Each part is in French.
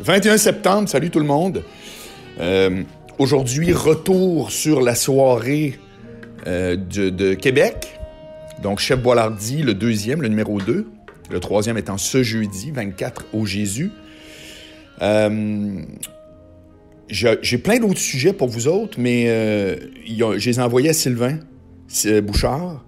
21 septembre, salut tout le monde. Aujourd'hui, retour sur la soirée de Québec. Donc, Chef Boislardi, le deuxième, le numéro 2. Le troisième étant ce jeudi, 24 au Jésus. J'ai plein d'autres sujets pour vous autres, mais je les ai envoyés à Sylvain Bouchard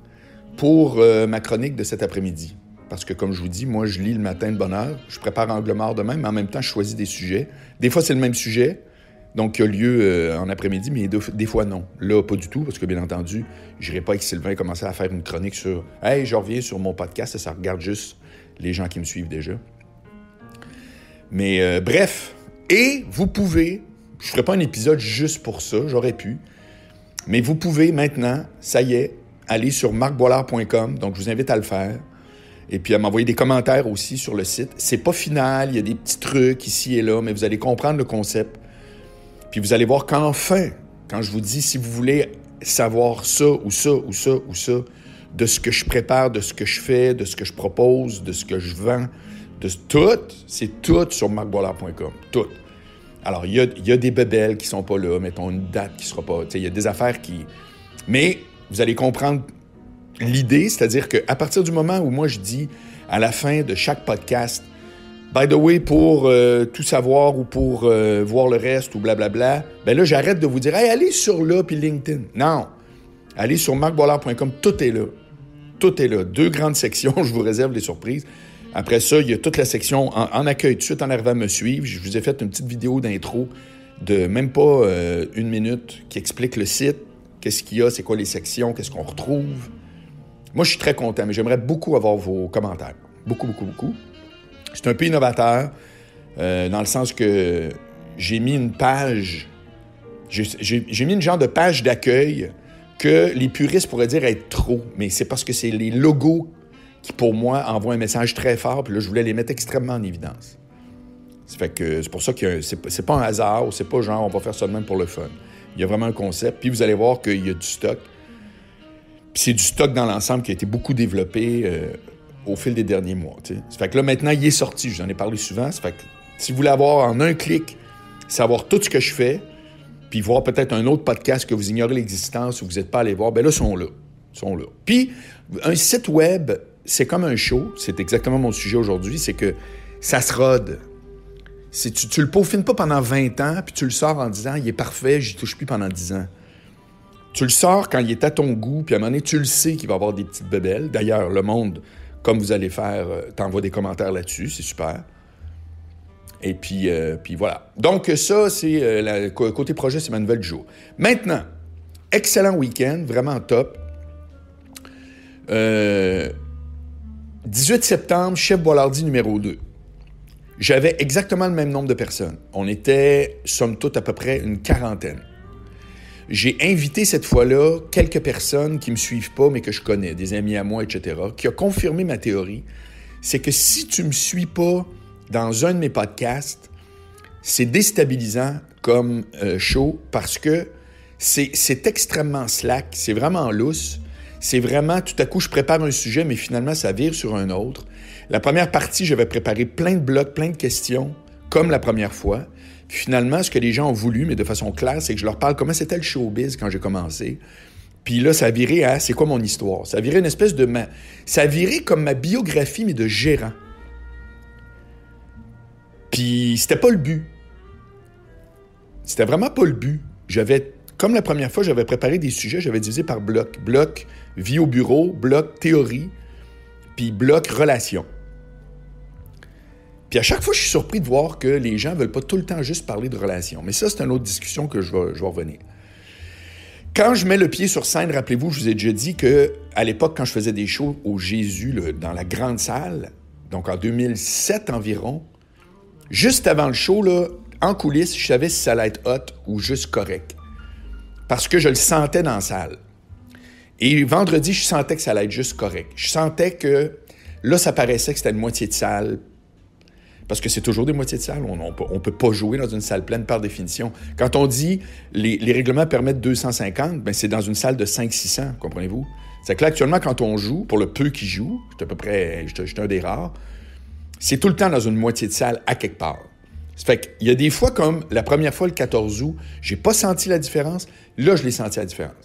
pour ma chronique de cet après-midi. Parce que, comme je vous dis, moi, je lis le matin de bonne heure. Je prépare Angle-Mort demain, mais en même temps, je choisis des sujets. Des fois, c'est le même sujet, donc qui a lieu en après-midi, mais des fois, non. Là, pas du tout, parce que, bien entendu, je n'irai pas avec Sylvain commencer à faire une chronique sur « Hey, je reviens sur mon podcast », ça regarde juste les gens qui me suivent déjà. Mais bref, et vous pouvez, je ne ferai pas un épisode juste pour ça, j'aurais pu, mais vous pouvez maintenant, ça y est, aller sur marcboilard.com, donc je vous invite à le faire. Et puis à m'envoyer des commentaires aussi sur le site. C'est pas final, il y a des petits trucs ici et là, mais vous allez comprendre le concept. Puis vous allez voir qu'enfin, quand je vous dis, si vous voulez savoir ça ou ça ou ça ou ça, de ce que je prépare, de ce que je fais, de ce que je propose, de ce que je vends, de tout, c'est tout sur marcboilard.com. Tout. Alors, il y a des bébelles qui sont pas là, mettons une date qui sera pas... Il y a des affaires qui... Mais vous allez comprendre l'idée, c'est-à-dire qu'à partir du moment où moi je dis à la fin de chaque podcast, by the way, pour tout savoir ou pour voir le reste ou blablabla, ben là, j'arrête de vous dire, hey, allez sur là puis LinkedIn. Non. Allez sur marcboilard.com, tout est là. Tout est là. 2 grandes sections, je vous réserve des surprises. Après ça, il y a toute la section en accueil. Tout de suite, en arrivant à me suivre, je vous ai fait une petite vidéo d'intro de même pas 1 minute qui explique le site, qu'est-ce qu'il y a, c'est quoi les sections, qu'est-ce qu'on retrouve. Moi, je suis très content, mais j'aimerais beaucoup avoir vos commentaires. Beaucoup, beaucoup, beaucoup. C'est un peu innovateur, dans le sens que j'ai mis une page... J'ai mis une genre de page d'accueil que les puristes pourraient dire être trop, mais c'est parce que c'est les logos qui, pour moi, envoient un message très fort, puis là, je voulais les mettre extrêmement en évidence. Ça fait que c'est pour ça que c'est pas un hasard, c'est pas genre on va faire ça de même pour le fun. Il y a vraiment un concept, puis vous allez voir qu'il y a du stock. Puis c'est du stock dans l'ensemble qui a été beaucoup développé au fil des derniers mois. T'sais. Ça fait que là, maintenant, il est sorti. Je vous en ai parlé souvent. Ça fait que si vous voulez avoir en un clic, savoir tout ce que je fais, puis voir peut-être un autre podcast que vous ignorez l'existence ou vous n'êtes pas allé voir, bien là, ils sont là. Puis, un site web, c'est comme un show. C'est exactement mon sujet aujourd'hui. C'est que ça se rôde. Tu le peaufines pas pendant 20 ans, puis tu le sors en disant, il est parfait, j'y touche plus pendant 10 ans. Tu le sors quand il est à ton goût, puis à un moment donné, tu le sais qu'il va y avoir des petites bébelles. D'ailleurs, le monde, comme vous allez faire, t'envoie des commentaires là-dessus, c'est super. Et puis voilà. Donc ça, c'est côté projet, c'est ma nouvelle du jour. Maintenant, excellent week-end, vraiment top. 18 septembre, Chef Boislardi numéro 2. J'avais exactement le même nombre de personnes. On était, somme toute, à peu près une quarantaine. J'ai invité cette fois-là quelques personnes qui ne me suivent pas, mais que je connais, des amis à moi, etc., qui a confirmé ma théorie. C'est que si tu ne me suis pas dans un de mes podcasts, c'est déstabilisant comme show parce que c'est extrêmement slack, c'est vraiment lousse. C'est vraiment, tout à coup, je prépare un sujet, mais finalement, ça vire sur un autre. La première partie, j'avais préparé plein de blocs, plein de questions, comme la première fois. Puis finalement, ce que les gens ont voulu, mais de façon claire, c'est que je leur parle comment c'était le showbiz quand j'ai commencé. Puis là, ça a viré à c'est quoi mon histoire. Ça a viré une espèce de... Ça a viré comme ma biographie, mais de gérant. Puis c'était pas le but. C'était vraiment pas le but. Comme la première fois, j'avais préparé des sujets, j'avais divisé par bloc. Bloc vie au bureau, bloc théorie, puis bloc relation. Puis à chaque fois, je suis surpris de voir que les gens ne veulent pas tout le temps juste parler de relations. Mais ça, c'est une autre discussion que je vais revenir. Quand je mets le pied sur scène, rappelez-vous, je vous ai déjà dit qu'à l'époque, quand je faisais des shows au Jésus, dans la grande salle, donc en 2007 environ, juste avant le show, là, en coulisses, je savais si ça allait être hot ou juste correct. Parce que je le sentais dans la salle. Et vendredi, je sentais que ça allait être juste correct. Je sentais que là, ça paraissait que c'était une moitié de salle. Parce que c'est toujours des moitiés de salle. On ne peut pas jouer dans une salle pleine par définition. Quand on dit les règlements permettent 250, bien, c'est dans une salle de 500-600, comprenez-vous? C'est que là, actuellement, quand on joue, pour le peu qui joue, j'étais un des rares, c'est tout le temps dans une moitié de salle à quelque part. Ça fait qu'il y a des fois, comme la première fois, le 14 août, j'ai pas senti la différence. Là, je l'ai senti la différence.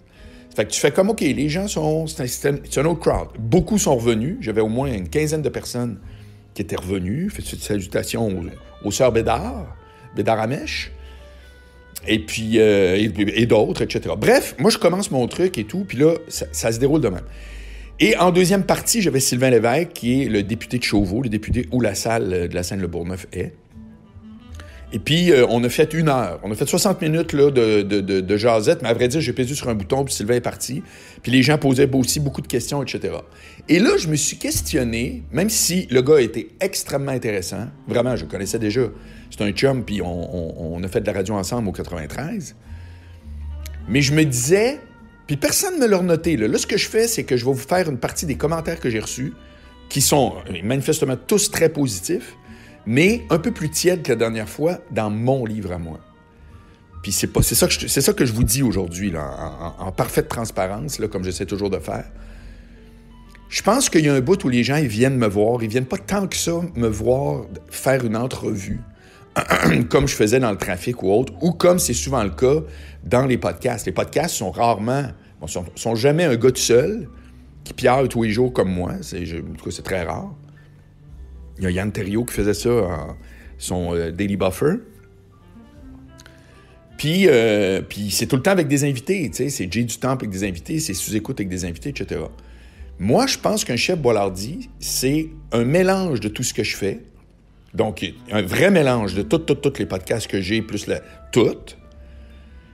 Ça fait que tu fais comme, OK, les gens c'est un autre crowd. Beaucoup sont revenus. J'avais au moins une quinzaine de personnes qui étaient revenues. Fait salutations aux sœurs Bédard Amèche. Et puis, et d'autres, etc. Bref, moi, je commence mon truc et tout, puis là, ça se déroule de même. Et en deuxième partie, j'avais Sylvain Lévesque, qui est le député de Chauveau, le député où la salle de la Seine-le-Bourgneuf est. Et puis, on a fait 1 heure. On a fait 60 minutes là, de jasette, mais à vrai dire, j'ai pesé sur un bouton, puis Sylvain est parti. Puis les gens posaient aussi beaucoup de questions, etc. Et là, je me suis questionné, même si le gars était extrêmement intéressant, vraiment, je le connaissais déjà, c'est un chum, puis on a fait de la radio ensemble au 93. Mais je me disais, puis personne ne me l'a noté. Là, ce que je fais, c'est que je vais vous faire une partie des commentaires que j'ai reçus, qui sont manifestement tous très positifs, mais un peu plus tièdes que la dernière fois dans mon livre à moi. Puis c'est ça que je vous dis aujourd'hui, là, en parfaite transparence, là, comme j'essaie toujours de faire. Je pense qu'il y a un bout où les gens ils viennent me voir, ils viennent pas tant que ça me voir faire une entrevue, comme je faisais dans le trafic ou autre, ou comme c'est souvent le cas dans les podcasts. Les podcasts sont rarement, sont jamais un gars tout seul qui piaille tous les jours comme moi. En tout cas, c'est très rare. Il y a Yann Terriot qui faisait ça son Daily Buffer. Puis c'est tout le temps avec des invités, tu sais. C'est Jay du Temple avec des invités, c'est sous-écoute avec des invités, etc. Moi, je pense qu'un chef Boilardi, c'est un mélange de tout ce que je fais. Donc, un vrai mélange de tous les podcasts que j'ai, plus tout.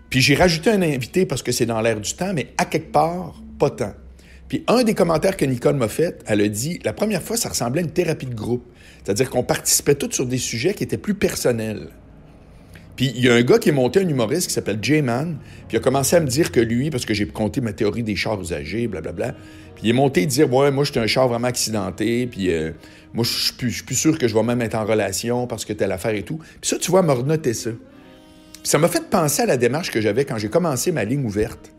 Puis j'ai rajouté un invité parce que c'est dans l'air du temps, mais à quelque part, pas tant. Puis un des commentaires que Nicole m'a fait, elle a dit, la première fois, ça ressemblait à une thérapie de groupe. C'est-à-dire qu'on participait tous sur des sujets qui étaient plus personnels. Puis il y a un gars qui est monté, un humoriste qui s'appelle J-Man, puis il a commencé à me dire que lui, parce que j'ai compté ma théorie des chars usagés, blablabla, puis il est monté et dire « Ouais, moi, j'étais un char vraiment accidenté, puis moi, je suis plus sûr que je vais même être en relation parce que telle affaire et tout. » Puis ça, tu vois, m'a renoté ça. Puis ça m'a fait penser à la démarche que j'avais quand j'ai commencé ma ligne ouverte.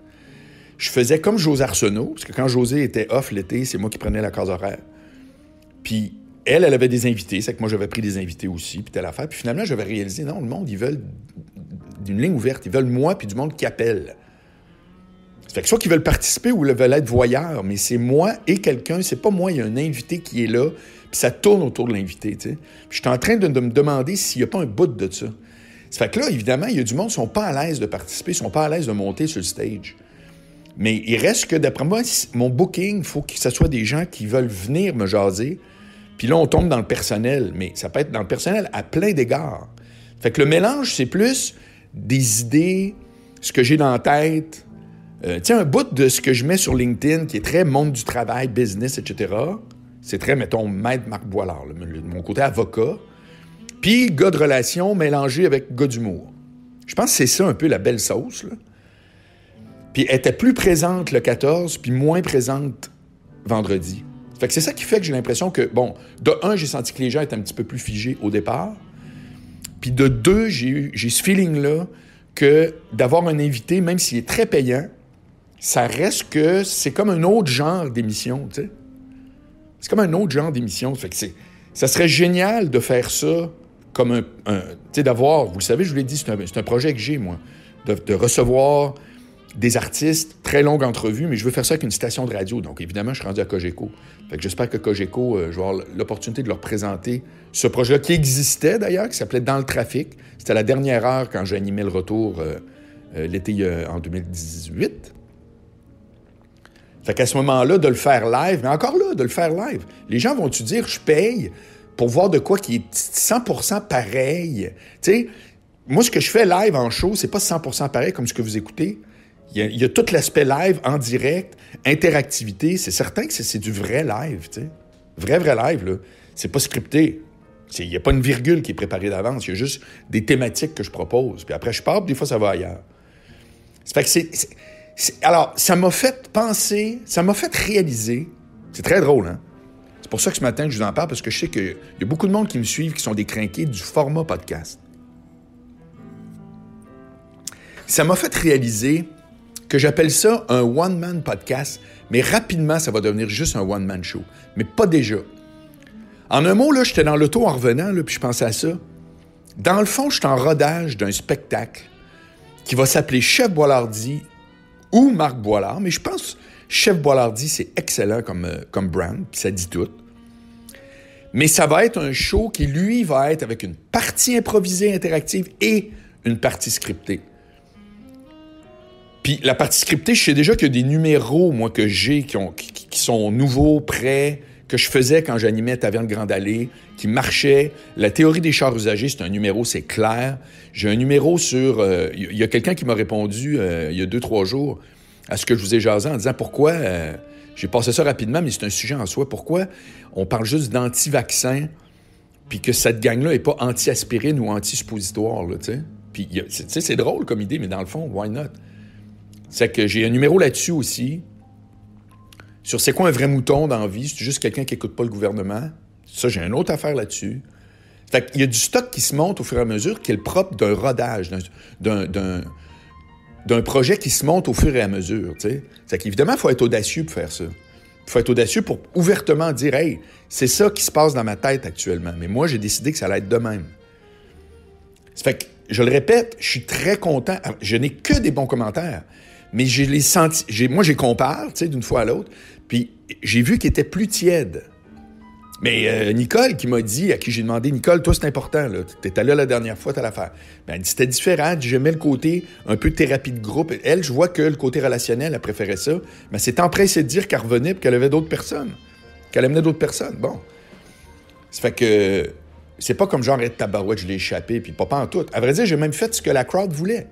Je faisais comme José Arsenault, parce que quand José était off l'été, c'est moi qui prenais la case horaire. Puis elle avait des invités, c'est que moi, j'avais pris des invités aussi, puis telle affaire. Puis finalement, j'avais réalisé, non, le monde, ils veulent d'une ligne ouverte. Ils veulent moi, puis du monde qui appelle. Ça fait que soit qu'ils veulent participer ou ils veulent être voyeurs, mais c'est moi et quelqu'un, c'est pas moi, il y a un invité qui est là, puis ça tourne autour de l'invité, tu sais. Puis je suis en train de me demander s'il n'y a pas un bout de ça. Ça fait que là, évidemment, il y a du monde qui ne sont pas à l'aise de participer, ils ne sont pas à l'aise de monter sur le stage. Mais il reste que, d'après moi, mon booking, il faut que ce soit des gens qui veulent venir me jaser. Puis là, on tombe dans le personnel. Mais ça peut être dans le personnel à plein d'égards. Fait que le mélange, c'est plus des idées, ce que j'ai dans la tête. Tu sais, un bout de ce que je mets sur LinkedIn, qui est très monde du travail, business, etc. C'est très, mettons, maître Marc Boilard, mon côté avocat. Puis gars de relation mélangé avec gars d'humour. Je pense que c'est ça un peu la belle sauce, là. Puis elle était plus présente le 14, puis moins présente vendredi. Fait que c'est ça qui fait que j'ai l'impression que, bon, de un, j'ai senti que les gens étaient un petit peu plus figés au départ. Puis de deux, j'ai ce feeling-là que d'avoir un invité, même s'il est très payant, ça reste que c'est comme un autre genre d'émission, tu sais. C'est comme un autre genre d'émission. Fait que ça serait génial de faire ça comme tu sais, d'avoir, vous le savez, je vous l'ai dit, c'est un projet que j'ai, moi, de recevoir des artistes, très longue entrevue, mais je veux faire ça avec une station de radio. Donc, évidemment, je suis rendu à Cogeco. Fait que j'espère que Cogeco, je vais avoir l'opportunité de leur présenter ce projet-là, qui existait d'ailleurs, qui s'appelait Dans le trafic. C'était à la dernière heure quand j'ai animé le retour l'été en 2018. Fait qu'à ce moment-là, de le faire live, mais encore là, de le faire live, les gens vont-tu dire, je paye pour voir de quoi qui est 100% pareil? Tu sais, moi, ce que je fais live en show, c'est pas 100% pareil comme ce que vous écoutez. Il y a tout l'aspect live, en direct, interactivité. C'est certain que c'est du vrai live, tu sais. Vrai live, là. C'est pas scripté. Il n'y a pas une virgule qui est préparée d'avance. Il y a juste des thématiques que je propose. Puis après, je pars, puis des fois, ça va ailleurs. Ça fait que alors, ça m'a fait penser, ça m'a fait réaliser. C'est très drôle, hein? C'est pour ça que ce matin, je vous en parle, parce que je sais qu'il y a beaucoup de monde qui me suivent, qui sont des crinqués du format podcast. Ça m'a fait réaliser que j'appelle ça un one-man podcast, mais rapidement, ça va devenir juste un one-man show. Mais pas déjà. En un mot, là, j'étais dans l'auto en revenant, là, puis je pensais à ça. Dans le fond, je suis en rodage d'un spectacle qui va s'appeler Chef Boilardi ou Marc Boilard, mais je pense Chef Boilardi, c'est excellent comme brand, puis ça dit tout. Mais ça va être un show qui, lui, va être avec une partie improvisée interactive et une partie scriptée. Puis la partie scriptée, je sais déjà qu'il y a des numéros, moi, que j'ai, qui sont nouveaux, prêts, que je faisais quand j'animais Taverne Grande Allée, qui marchaient. La théorie des chars usagés, c'est un numéro, c'est clair. J'ai un numéro sur... Il y a quelqu'un qui m'a répondu il y a 2-3 jours à ce que je vous ai jasé en disant pourquoi... j'ai passé ça rapidement, mais c'est un sujet en soi. Pourquoi on parle juste d'anti-vaccin puis que cette gang-là n'est pas anti-aspirine ou anti-suppositoire, là, tu sais? Puis, c'est drôle comme idée, mais dans le fond, why not? C'est que j'ai un numéro là-dessus aussi, sur c'est quoi un vrai mouton dans la vie, c'est juste quelqu'un qui n'écoute pas le gouvernement. Ça, j'ai une autre affaire là-dessus. Fait qu'il y a du stock qui se monte au fur et à mesure, qui est le propre d'un rodage, d'un projet qui se monte au fur et à mesure, tu sais. C'est qu'évidemment, il faut être audacieux pour faire ça. Il faut être audacieux pour ouvertement dire « Hey, c'est ça qui se passe dans ma tête actuellement. » Mais moi, j'ai décidé que ça allait être de même. Ça fait que, je le répète, je suis très content. Je n'ai que des bons commentaires. Mais je les senti. Moi, j'ai comparé, tu sais, d'une fois à l'autre. Puis j'ai vu qu'ils étaient plus tièdes. Mais Nicole qui m'a dit, à qui j'ai demandé, Nicole, toi, c'est important, là. T'étais là la dernière fois, t'as l'affaire. Ben, elle dit, c'était différent. Elle dit, j'aimais le côté un peu thérapie de groupe. Elle, je vois que le côté relationnel, elle préférait ça. Mais c'est empressé de dire qu'elle revenait et qu'elle avait d'autres personnes. Qu'elle amenait d'autres personnes. Bon. Ça fait que c'est pas comme genre, être tabarouette, je l'ai échappé, puis pas en tout. À vrai dire, j'ai même fait ce que la crowd voulait.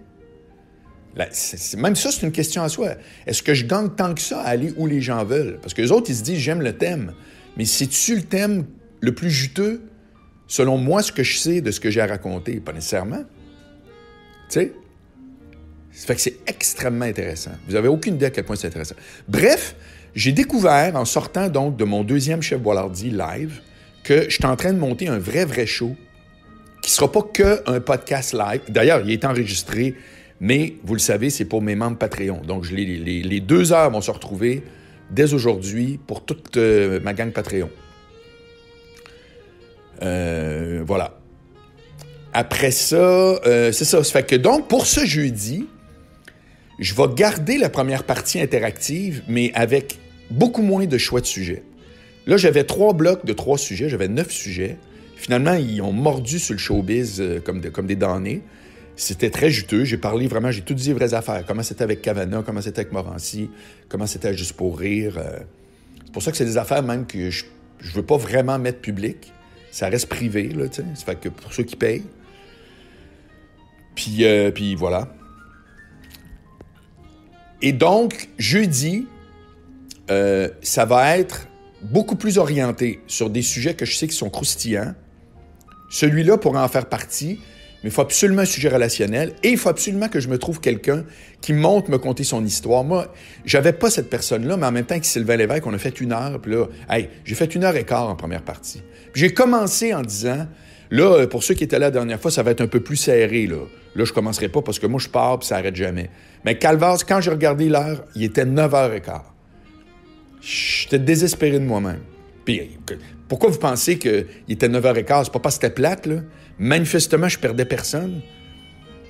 Même ça, c'est une question à soi. Est-ce que je gagne tant que ça à aller où les gens veulent? Parce que les autres, ils se disent, j'aime le thème. Mais c'est-tu le thème le plus juteux, selon moi, ce que je sais de ce que j'ai à raconter? Pas nécessairement. Tu sais? Ça fait que c'est extrêmement intéressant. Vous n'avez aucune idée à quel point c'est intéressant. Bref, j'ai découvert, en sortant donc de mon deuxième Chef Boilardi live, que je suis en train de monter un vrai show qui ne sera pas qu'un podcast live. D'ailleurs, il est enregistré, mais vous le savez, c'est pour mes membres Patreon. Donc, les 2 heures vont se retrouver dès aujourd'hui pour toute ma gang Patreon. Voilà. Après ça, c'est ça. Ça fait que donc, pour ce jeudi, je vais garder la première partie interactive, mais avec beaucoup moins de choix de sujets. Là, j'avais 3 blocs de 3 sujets. J'avais 9 sujets. Finalement, ils ont mordu sur le showbiz comme des damnés. C'était très juteux. J'ai parlé vraiment, j'ai tout dit les vraies affaires. Comment c'était avec Cavana, comment c'était avec Morancy, comment c'était Juste pour rire. C'est pour ça que c'est des affaires même que je veux pas vraiment mettre public. Ça reste privé, là, tu sais. Ça fait que pour ceux qui payent. Puis voilà. Et donc, jeudi, ça va être beaucoup plus orienté sur des sujets que je sais qui sont croustillants. Celui-là pourra en faire partie. Mais il faut absolument un sujet relationnel et il faut absolument que je me trouve quelqu'un qui monte me conter son histoire. Moi, j'avais pas cette personne-là, mais en même temps que Sylvain Lévesque, on a fait 1 heure, puis là, hey, j'ai fait 1h15 en première partie. Puis j'ai commencé en disant, là, pour ceux qui étaient là la dernière fois, ça va être un peu plus serré, là. Là, je commencerai pas parce que moi, je pars puis ça arrête jamais. Mais Calvas, quand j'ai regardé l'heure, il était 9h15. J'étais désespéré de moi-même. Puis, pourquoi vous pensez qu'il était 9h15? C'est pas parce que c'était plate, là. Manifestement, je perdais personne.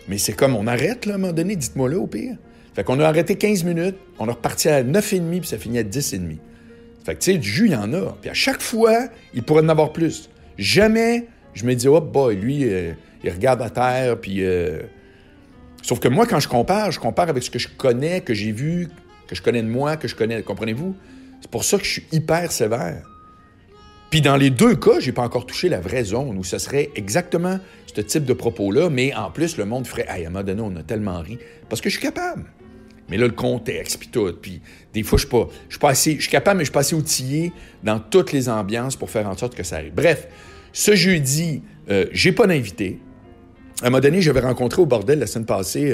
Mais c'est comme, on arrête, là, à un moment donné, dites-moi là, au pire. Fait qu'on a arrêté 15 minutes, on est reparti à 9h30, puis ça finit à 10h30. Fait que, tu sais, du jus, il y en a. Puis à chaque fois, il pourrait en avoir plus. Jamais, je me dis, oh boy, lui, il regarde à terre, puis... Sauf que moi, quand je compare avec ce que je connais, que j'ai vu, que je connais de moi, que je connais, comprenez-vous? C'est pour ça que je suis hyper sévère. Puis dans les 2 cas, j'ai pas encore touché la vraie zone où ce serait exactement ce type de propos-là, mais en plus, le monde ferait « Hey, à un moment donné, on a tellement ri. » Parce que je suis capable. Mais là, le contexte, puis tout, puis des fois, je suis capable, mais je suis pas assez outillé dans toutes les ambiances pour faire en sorte que ça arrive. Bref, ce jeudi, j'ai pas d'invité. À un moment donné, j'avais rencontré au bordel la semaine passée,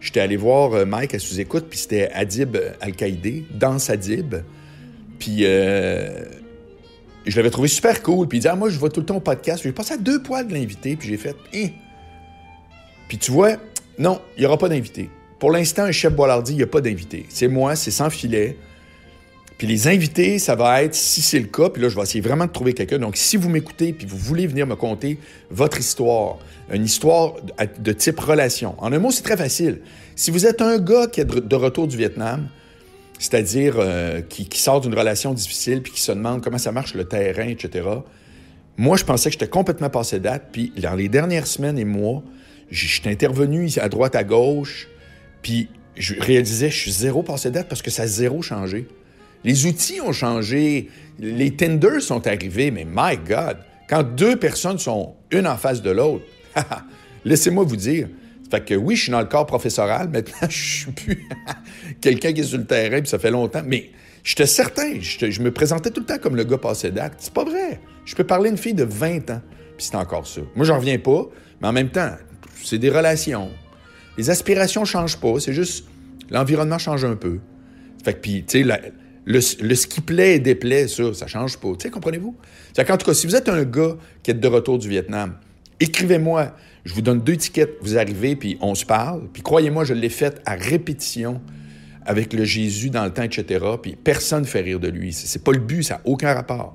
j'étais allé voir Mike à sous-écoute, puis c'était Adib Al-Qaïdé, Danse Adib. Puis... je l'avais trouvé super cool. Puis il dit, moi, je vais tout le temps au podcast. J'ai passé à 2 poils de l'invité. Puis j'ai fait, Puis tu vois, non, il n'y aura pas d'invité. Pour l'instant, un Chef Boilardi, il n'y a pas d'invité. C'est moi, c'est sans filet. Puis les invités, ça va être, si c'est le cas, puis là, je vais essayer vraiment de trouver quelqu'un. Donc, si vous m'écoutez puis vous voulez venir me conter votre histoire, une histoire de type relation. En un mot, c'est très facile. Si vous êtes un gars qui est de retour du Vietnam, c'est-à-dire qui sort d'une relation difficile puis qui se demande comment ça marche le terrain, etc., moi, je pensais que j'étais complètement passé date. Puis dans les dernières semaines et mois, j'étais intervenu à droite, à gauche, puis je réalisais que je suis zéro passé date parce que ça a zéro changé. Les outils ont changé, les Tinder sont arrivés, mais my God, quand deux personnes sont une en face de l'autre, laissez-moi vous dire, fait que oui, je suis dans le corps professoral, maintenant je suis plus quelqu'un qui est sur le terrain, puis ça fait longtemps, mais j'étais certain, je me présentais tout le temps comme le gars passé date. C'est pas vrai. Je peux parler à une fille de 20 ans, puis c'est encore ça. Moi, j'en reviens pas, mais en même temps, c'est des relations. Les aspirations changent pas, c'est juste l'environnement change un peu. Fait que, puis, tu sais, le ce qui plaît et déplaît, ça change pas. Tu sais, comprenez-vous? C'est-à-dire qu'en tout cas, si vous êtes un gars qui est de retour du Vietnam, écrivez-moi. Je vous donne 2 tickets, vous arrivez, puis on se parle. Puis croyez-moi, je l'ai fait à répétition avec le Jésus dans le temps, etc. Puis personne ne fait rire de lui. C'est pas le but, ça n'a aucun rapport.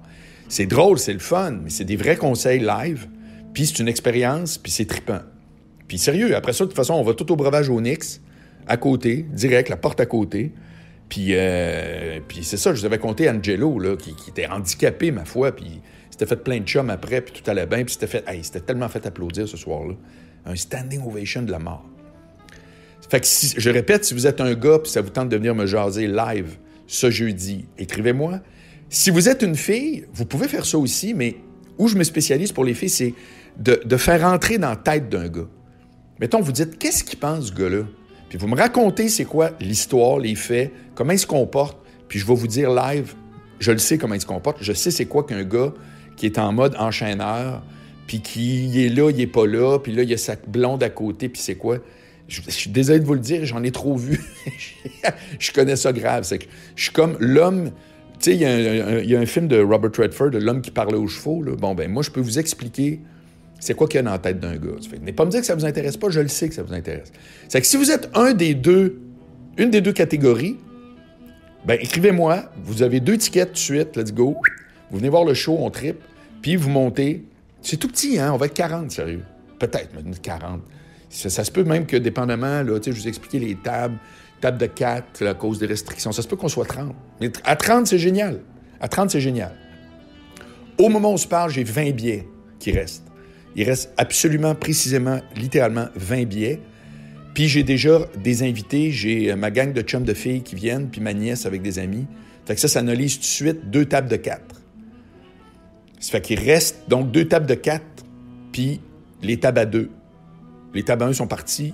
C'est drôle, c'est le fun, mais c'est des vrais conseils live. Puis c'est une expérience, puis c'est trippant. Puis sérieux, après ça, de toute façon, on va tout au breuvage Onyx, à côté, direct, la porte à côté. Puis c'est ça, je vous avais conté Angelo, là, qui était handicapé, ma foi, puis il s'était fait plein de chums après, puis tout allait bien, puis il s'était tellement fait applaudir ce soir-là. Un standing ovation de la mort. Fait que, je répète, si vous êtes un gars, puis ça vous tente de venir me jaser live ce jeudi, écrivez-moi. Si vous êtes une fille, vous pouvez faire ça aussi, mais où je me spécialise pour les filles, c'est de faire entrer dans la tête d'un gars. Mettons, vous dites, qu'est-ce qu'il pense, ce gars-là? Puis vous me racontez c'est quoi l'histoire, les faits, comment il se comporte, puis je vais vous dire live, je le sais comment il se comporte, je sais c'est quoi qu'un gars qui est en mode enchaîneur, puis qui est là, il est pas là, puis là, il y a sa blonde à côté, puis c'est quoi? Je suis désolé de vous le dire, j'en ai trop vu. Je connais ça grave. C'est que je suis comme l'homme... Tu sais, il y a un film de Robert Redford, de l'homme qui parlait aux chevaux. Là. Bon, ben moi, je peux vous expliquer c'est quoi qu'il y a dans la tête d'un gars. Venez pas me dire que ça vous intéresse pas, je le sais que ça vous intéresse. C'est que si vous êtes une des deux catégories, ben écrivez-moi, vous avez 2 tickets tout de suite, let's go. Vous venez voir le show, on trippe, puis vous montez. C'est tout petit, hein? On va être 40, sérieux. Peut-être, mais 40. Ça se peut même que, dépendamment, là, je vous ai expliqué les tables de 4 à cause des restrictions. Ça se peut qu'on soit 30. Mais à 30, c'est génial. À 30, c'est génial. Au moment où on se parle, j'ai 20 billets qui restent. Il reste absolument, précisément, littéralement 20 billets. Puis j'ai déjà des invités. J'ai ma gang de chums de filles qui viennent, puis ma nièce avec des amis. Fait que ça analyse tout de suite 2 tables de 4. Ça fait qu'il reste donc 2 tables de 4, puis les tables à 2. Les tables à 1 sont partis.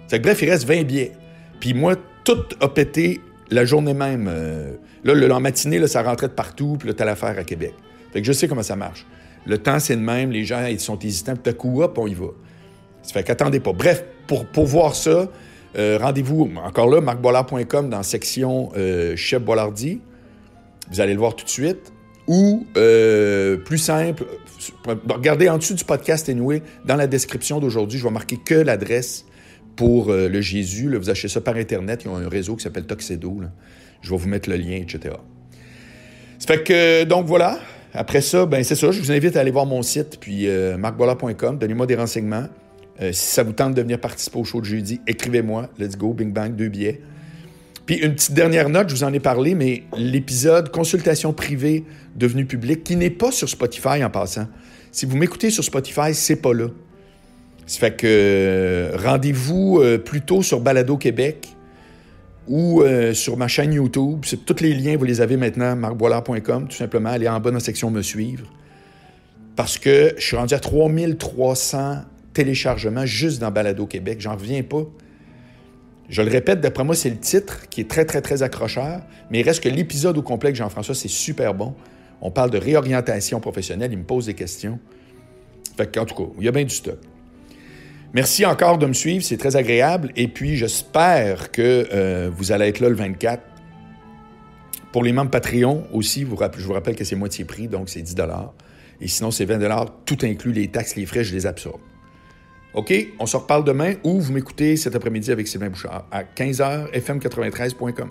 Fait que bref, il reste 20 billets. Puis moi, tout a pété la journée même. Là, en matinée, là, ça rentrait de partout, puis là, t'as l'affaire à Québec. Fait que je sais comment ça marche. Le temps, c'est le même. Les gens, ils sont hésitants. Puis tout à coup, hop, on y va. Ça fait qu'attendez pas. Bref, pour voir ça, rendez-vous, encore là, marcboilard.com dans la section Chef Boilardi. Vous allez le voir tout de suite. Ou, plus simple, regardez en dessous du podcast anyway, dans la description d'aujourd'hui, je vais marquer que l'adresse pour le Jésus. Là, vous achetez ça par Internet. Ils ont un réseau qui s'appelle Tuxedo. Là. Je vais vous mettre le lien, etc. Ça fait que, donc voilà. Après ça, ben c'est ça. Je vous invite à aller voir mon site, puis marcboilard.com. Donnez-moi des renseignements. Si ça vous tente de venir participer au show de jeudi, écrivez-moi. Let's go, bing bang, 2 billets. Puis une petite dernière note, je vous en ai parlé, mais l'épisode consultation privée devenue publique, qui n'est pas sur Spotify en passant. Si vous m'écoutez sur Spotify, c'est pas là. Ça fait que rendez-vous plutôt sur Balado Québec ou sur ma chaîne YouTube. Tous les liens, vous les avez maintenant, marcboilard.com, tout simplement. Allez en bas dans la section « Me suivre ». Parce que je suis rendu à 3300 téléchargements juste dans Balado Québec. J'en reviens pas. Je le répète, d'après moi, c'est le titre qui est très, très, très accrocheur, mais il reste que l'épisode au complet que Jean-François, c'est super bon. On parle de réorientation professionnelle, il me pose des questions. Fait qu'en tout cas, il y a bien du stock. Merci encore de me suivre, c'est très agréable, et puis j'espère que vous allez être là le 24. Pour les membres Patreon aussi, je vous rappelle que c'est moitié prix, donc c'est 10 $. Et sinon, c'est 20 $, tout inclus les taxes, les frais, je les absorbe. OK, on se reparle demain ou vous m'écoutez cet après-midi avec Sylvain Bouchard à 15h, fm93.com.